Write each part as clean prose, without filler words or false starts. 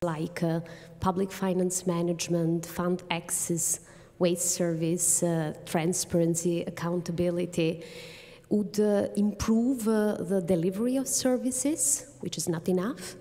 like public finance management, fund access, waste service, transparency, accountability, would improve the delivery of services, which is not enough,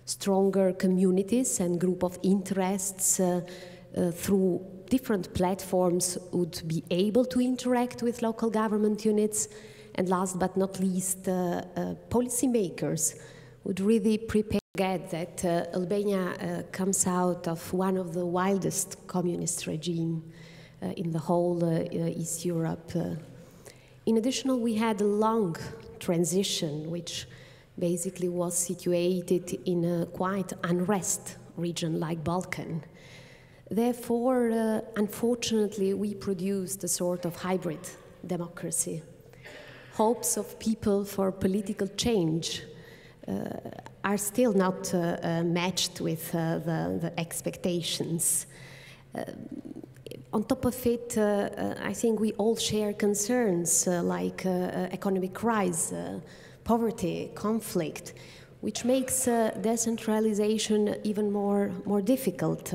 stronger communities and group of interests through different platforms would be able to interact with local government units, and last but not least, policymakers would really prepare that Albania comes out of one of the wildest communist regime in the whole East Europe. In addition, we had a long transition, which basically was situated in a quite unrest region like Balkan. Therefore, unfortunately, we produced a sort of hybrid democracy. Hopes of people for political change are still not matched with the expectations. On top of it, I think we all share concerns like economic crisis, poverty, conflict, which makes decentralization even more difficult.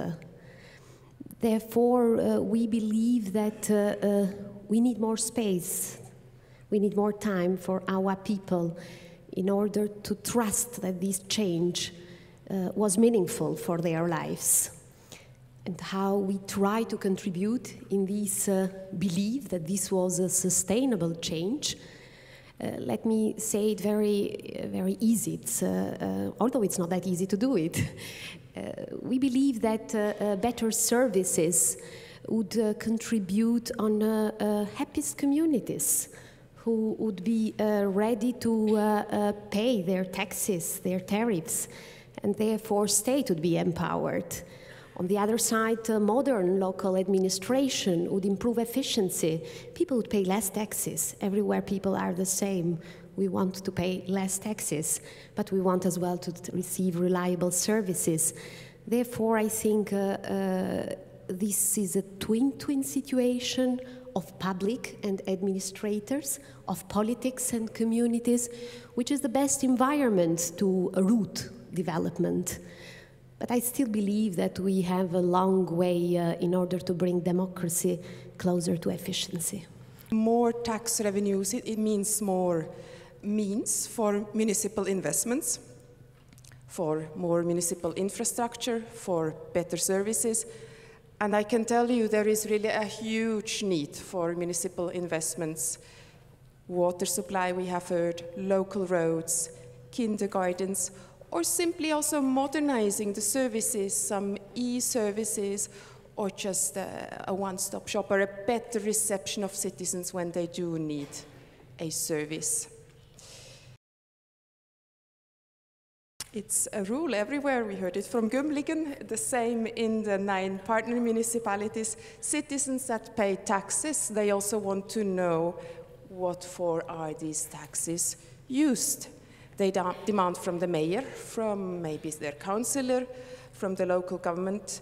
Therefore, we believe that we need more space, we need more time for our people in order to trust that this change was meaningful for their lives. And how we try to contribute in this belief that this was a sustainable change. Let me say it very easy. It's, although it's not that easy to do it. We believe that better services would contribute on happiest communities who would be ready to pay their taxes, their tariffs, and therefore state would be empowered. On the other side, modern local administration would improve efficiency. People would pay less taxes. Everywhere people are the same. We want to pay less taxes, but we want as well to receive reliable services. Therefore, I think this is a twin-twin situation of public and administrators, of politics and communities, which is the best environment to root development. But I still believe that we have a long way in order to bring democracy closer to efficiency. More tax revenues, it means more means for municipal investments, for more municipal infrastructure, for better services. And I can tell you there is really a huge need for municipal investments. Water supply, we have heard, local roads, kindergartens, or simply also modernizing the services, some e-services, or just a one-stop shop, or a better reception of citizens when they do need a service. It's a rule everywhere. We heard it from Gumligen, the same in the 9 partner municipalities. Citizens that pay taxes, they also want to know what for are these taxes used. They demand from the mayor, from maybe their councillor, from the local government,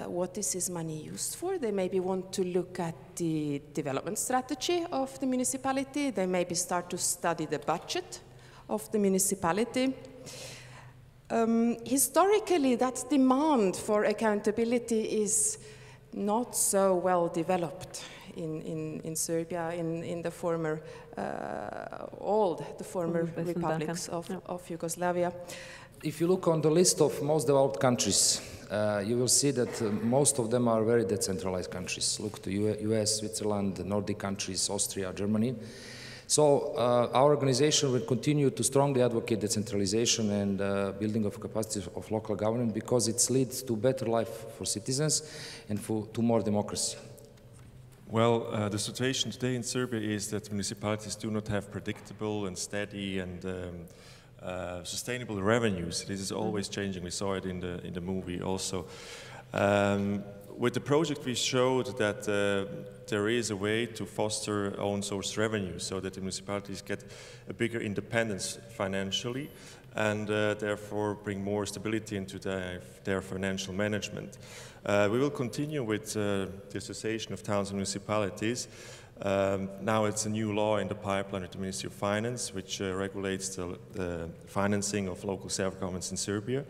what is this money used for? They maybe want to look at the development strategy of the municipality. They maybe start to study the budget of the municipality. Historically, that demand for accountability is not so well developed in Serbia, in the former, the former republics of Yugoslavia. If you look on the list of most developed countries, you will see that most of them are very decentralized countries. Look to US, Switzerland, the Nordic countries, Austria, Germany. So our organization will continue to strongly advocate decentralization and building of capacity of local government because it leads to better life for citizens and to more democracy. Well, the situation today in Serbia is that municipalities do not have predictable and steady and sustainable revenues. This is always changing. We saw it in the movie also. With the project, we showed that there is a way to foster own source revenue so that the municipalities get a bigger independence financially and therefore bring more stability into their financial management. We will continue with the Association of Towns and Municipalities. Now it's a new law in the pipeline at the Ministry of Finance, which regulates the financing of local self-governments in Serbia.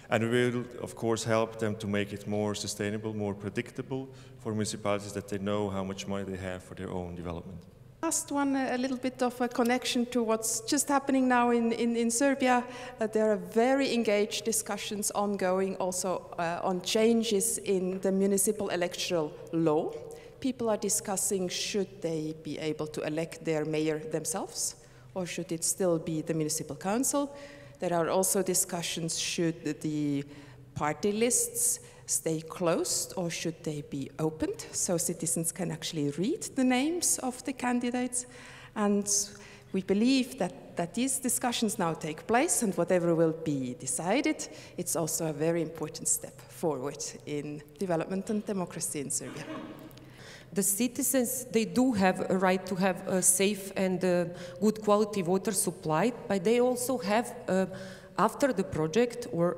And we will, of course, help them to make it more sustainable, more predictable for municipalities, that they know how much money they have for their own development. Last one, a little bit of a connection to what's just happening now in Serbia. There are very engaged discussions ongoing also on changes in the municipal electoral law. People are discussing, should they be able to elect their mayor themselves, or should it still be the municipal council? There are also discussions, should the party lists stay closed or should they be opened so citizens can actually read the names of the candidates? And we believe that these discussions now take place, and whatever will be decided, it's also a very important step forward in development and democracy in Serbia. The citizens, they do have a right to have a safe and good quality water supply, but they also have, after the project or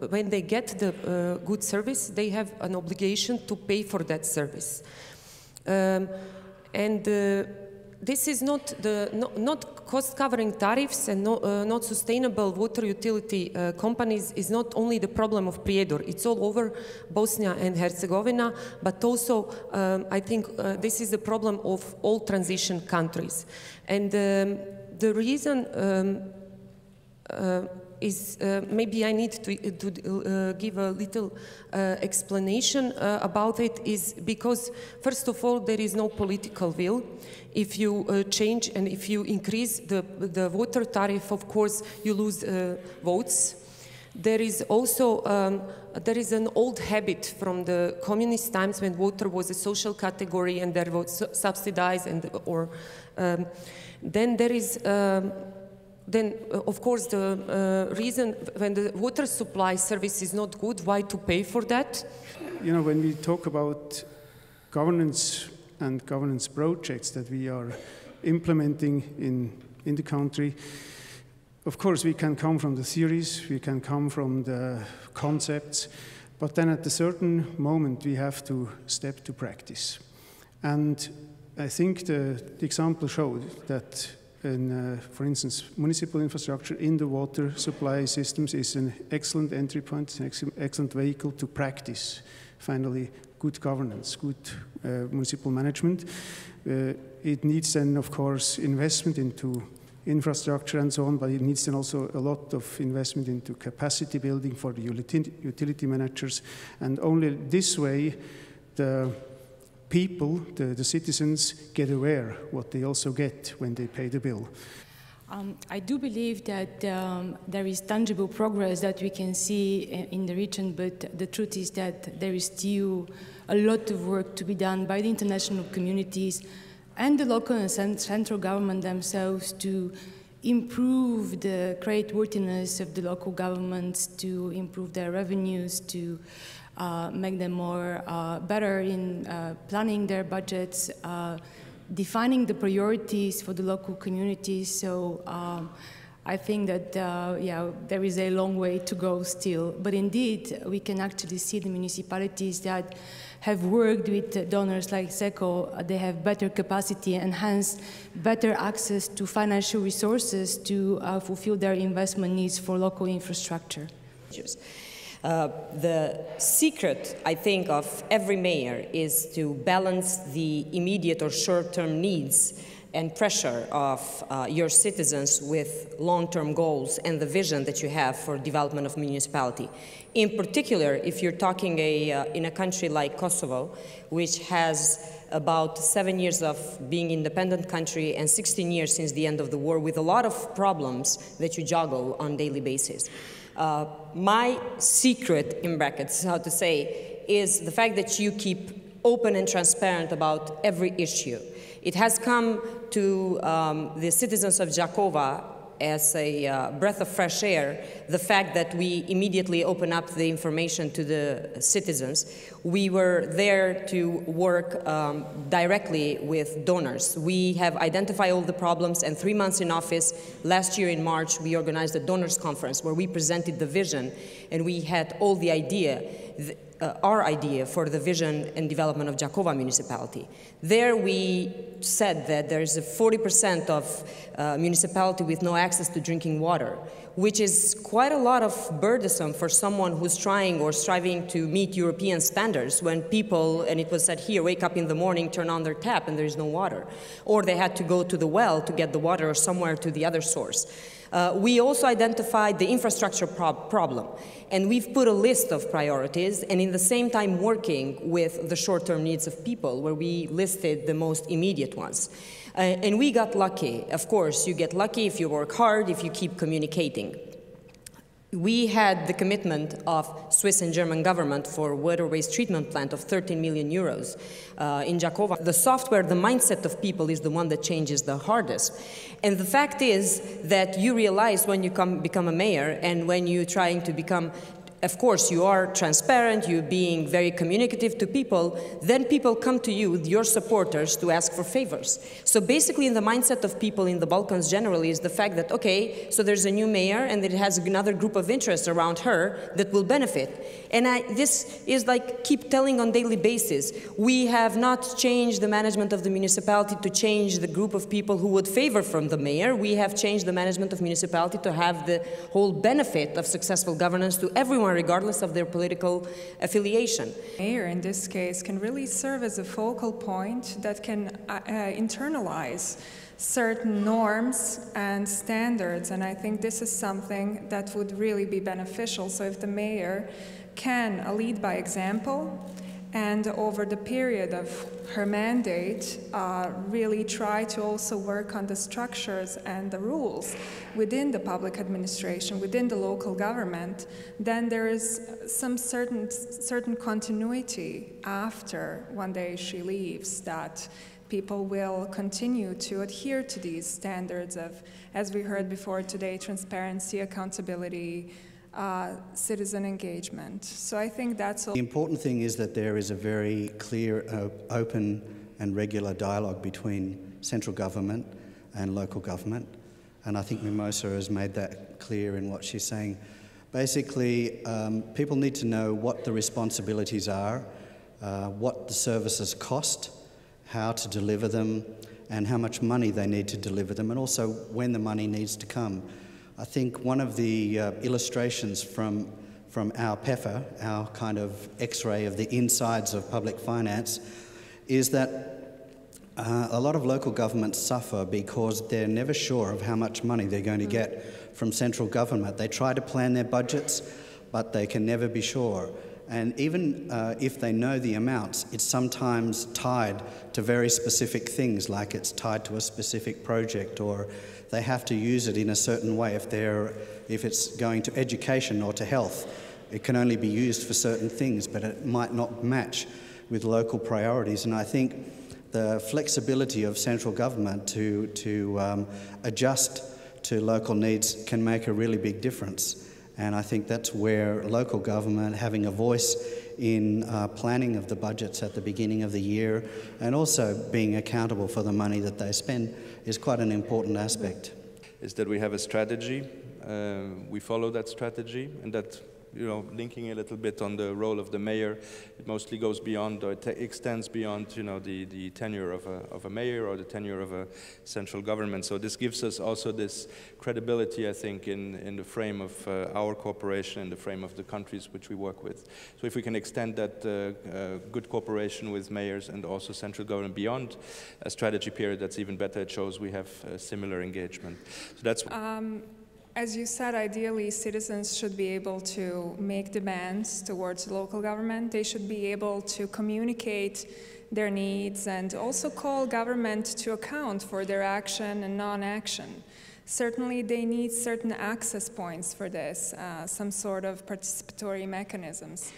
when they get the good service, they have an obligation to pay for that service. This is not cost-covering tariffs and not sustainable water utility companies is not only the problem of Prijedor. It's all over Bosnia and Herzegovina, but also I think this is the problem of all transition countries. And the reason is maybe I need to give a little explanation about it, is because first of all there is no political will. If you change and if you increase the water tariff, of course you lose votes. There is also there is an old habit from the communist times when water was a social category and there was subsidized, and then there is then, of course, the reason when the water supply service is not good, why to pay for that? You know, when we talk about governance and governance projects that we are implementing in the country, of course, we can come from the theories, we can come from the concepts, but then at a certain moment, we have to step to practice. And I think the example showed that for instance, municipal infrastructure in the water supply systems is an excellent entry point, an excellent vehicle to practice, finally, good governance, good municipal management. It needs then, of course, investment into infrastructure and so on, but it needs then also a lot of investment into capacity building for the utility managers. And only this way, the people, the citizens, get aware what they also get when they pay the bill. I do believe that there is tangible progress that we can see in the region, but the truth is that there is still a lot of work to be done by the international communities and the local and central government themselves to improve the creditworthiness of the local governments, to improve their revenues, to make them more better in planning their budgets, defining the priorities for the local communities. So I think that yeah, there is a long way to go still. But indeed, we can actually see the municipalities that have worked with donors like SECO, they have better capacity and hence better access to financial resources to fulfill their investment needs for local infrastructure. The secret, I think, of every mayor is to balance the immediate or short-term needs and pressure of your citizens with long-term goals and the vision that you have for development of municipality. In particular, if you're talking in a country like Kosovo, which has about 7 years of being independent country and 16 years since the end of the war, with a lot of problems that you juggle on a daily basis. My secret, in brackets, how to say, is the fact that you keep open and transparent about every issue. It has come to the citizens of Jakova as a breath of fresh air, the fact that we immediately open up the information to the citizens. We were there to work directly with donors. We have identified all the problems, and 3 months in office, last year in March, we organized a donors conference where we presented the vision, and we had all the idea, our idea for the vision and development of Jakova municipality. There we said that there is a 40% of municipality with no access to drinking water. which is quite a lot of burdensome for someone who's trying or striving to meet European standards when people, and it was said here, wake up in the morning, turn on their tap, and there is no water. Or they had to go to the well to get the water or somewhere to the other source. We also identified the infrastructure problem, and we've put a list of priorities, and in the same time working with the short-term needs of people, where we listed the most immediate ones. And we got lucky. Of course, you get lucky if you work hard, if you keep communicating. We had the commitment of Swiss and German government for water waste treatment plant of 13 million euros in Jakova. The software, the mindset of people is the one that changes the hardest. And the fact is that you realize when you become a mayor and when you're trying to become, of course, you are transparent, you're being very communicative to people, then people come to you, your supporters, to ask for favors. So basically in the mindset of people in the Balkans generally is the fact that, okay, so there's a new mayor and it has another group of interests around her that will benefit. And this is like keep telling on daily basis. We have not changed the management of the municipality to change the group of people who would favor from the mayor. We have changed the management of municipality to have the whole benefit of successful governance to everyone, regardless of their political affiliation. Mayor, in this case, can really serve as a focal point that can internalize certain norms and standards, and I think this is something that would really be beneficial. So if the mayor can lead by example, and over the period of her mandate, really try to also work on the structures and the rules within the public administration, within the local government, then there is some certain continuity after one day she leaves, that people will continue to adhere to these standards of, as we heard before today, transparency, accountability, citizen engagement. So I think that's all. The important thing is that there is a very clear, open and regular dialogue between central government and local government. And I think Mimosa has made that clear in what she's saying. Basically, people need to know what the responsibilities are, what the services cost, how to deliver them, and how much money they need to deliver them, and also when the money needs to come. I think one of the illustrations from our PEFA, our kind of X-ray of the insides of public finance, is that a lot of local governments suffer because they're never sure of how much money they're going to get from central government. They try to plan their budgets, but they can never be sure. And even if they know the amounts, it's sometimes tied to very specific things, like it's tied to a specific project, or they have to use it in a certain way. If it's going to education or to health, it can only be used for certain things, but it might not match with local priorities. And I think the flexibility of central government to adjust to local needs can make a really big difference. And I think that's where local government, having a voice in planning of the budgets at the beginning of the year, and also being accountable for the money that they spend, is quite an important aspect. Is that we have a strategy, we follow that strategy, and that, you know, linking a little bit on the role of the mayor, it mostly goes beyond, or it extends beyond, you know, the tenure of a mayor or the tenure of a central government. So this gives us also this credibility, I think, in the frame of our cooperation, in the frame of the countries which we work with. So if we can extend that good cooperation with mayors and also central government beyond a strategy period, that's even better. It shows we have similar engagement. So that's. As you said, ideally, citizens should be able to make demands towards local government. They should be able to communicate their needs and also call government to account for their action and non-action. Certainly, they need certain access points for this, some sort of participatory mechanisms.